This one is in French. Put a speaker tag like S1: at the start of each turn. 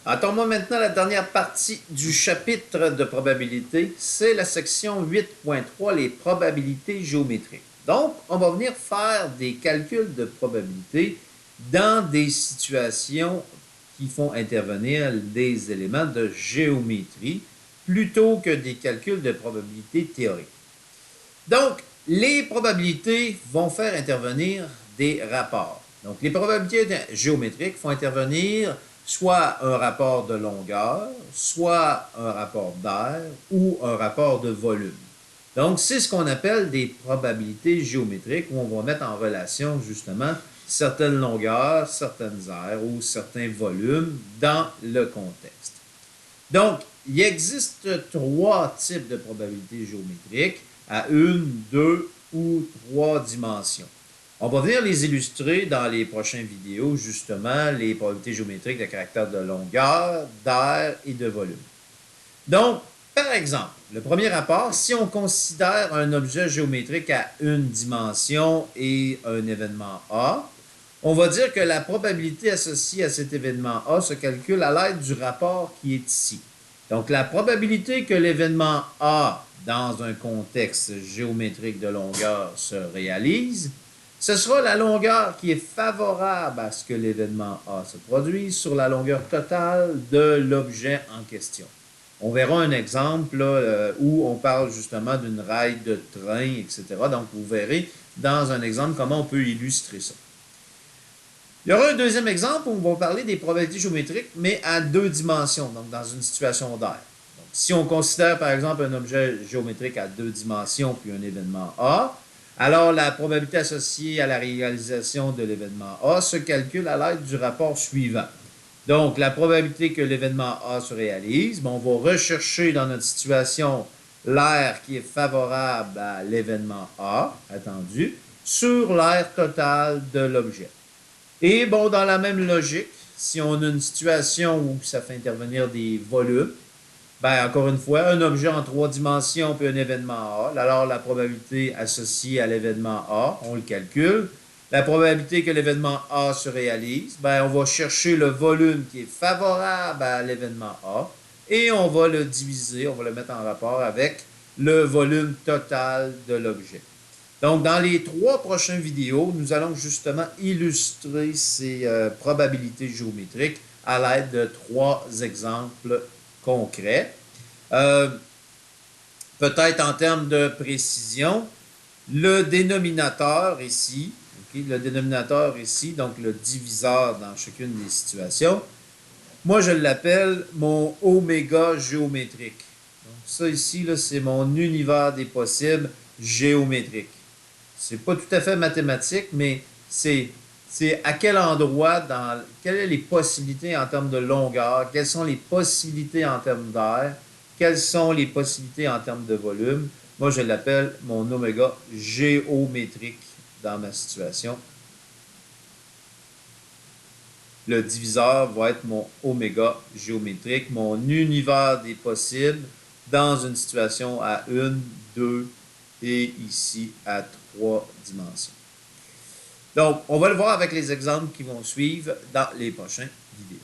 S1: Entendons maintenant la dernière partie du chapitre de probabilité, c'est la section 8.3, les probabilités géométriques. Donc, on va venir faire des calculs de probabilité dans des situations qui font intervenir des éléments de géométrie plutôt que des calculs de probabilité théorique. Donc, les probabilités vont faire intervenir des rapports. Donc, les probabilités géométriques font intervenir soit un rapport de longueur, soit un rapport d'air ou un rapport de volume. Donc, c'est ce qu'on appelle des probabilités géométriques où on va mettre en relation justement certaines longueurs, certaines aires ou certains volumes dans le contexte. Donc, il existe trois types de probabilités géométriques à une, deux ou trois dimensions. On va venir les illustrer dans les prochaines vidéos, justement, les probabilités géométriques de caractère de longueur, d'air et de volume. Donc, par exemple, le premier rapport, si on considère un objet géométrique à une dimension et un événement A, on va dire que la probabilité associée à cet événement A se calcule à l'aide du rapport qui est ici. Donc, la probabilité que l'événement A, dans un contexte géométrique de longueur, se réalise, ce sera la longueur qui est favorable à ce que l'événement A se produise sur la longueur totale de l'objet en question. On verra un exemple là, où on parle justement d'une rail de train, etc. Donc, vous verrez dans un exemple comment on peut illustrer ça. Il y aura un deuxième exemple où on va parler des probabilités géométriques, mais à deux dimensions, donc dans une situation d'air. Donc, si on considère par exemple un objet géométrique à deux dimensions puis un événement A, alors la probabilité associée à la réalisation de l'événement A se calcule à l'aide du rapport suivant. Donc, la probabilité que l'événement A se réalise, on va rechercher dans notre situation l'aire qui est favorable à l'événement A, attendu, sur l'aire totale de l'objet. Et bon, dans la même logique, si on a une situation où ça fait intervenir des volumes, ben, encore une fois, un objet en trois dimensions puis un événement A, alors la probabilité associée à l'événement A, on le calcule. La probabilité que l'événement A se réalise, ben, on va chercher le volume qui est favorable à l'événement A et on va le diviser, on va le mettre en rapport avec le volume total de l'objet. Donc, dans les trois prochaines vidéos, nous allons justement illustrer ces probabilités géométriques à l'aide de trois exemples concrets. Peut-être en termes de précision, le dénominateur ici, le dénominateur ici, donc le diviseur dans chacune des situations, moi je l'appelle mon oméga géométrique. Donc, ça ici, c'est mon univers des possibles géométriques. C'est pas tout à fait mathématique, mais c'est à quel endroit, quelles sont les possibilités en termes de longueur, quelles sont les possibilités en termes d'air, quelles sont les possibilités en termes de volume. Moi, je l'appelle mon oméga géométrique dans ma situation. Le diviseur va être mon oméga géométrique, mon univers des possibles dans une situation à une, deux et ici à trois dimensions. Donc, on va le voir avec les exemples qui vont suivre dans les prochaines vidéos.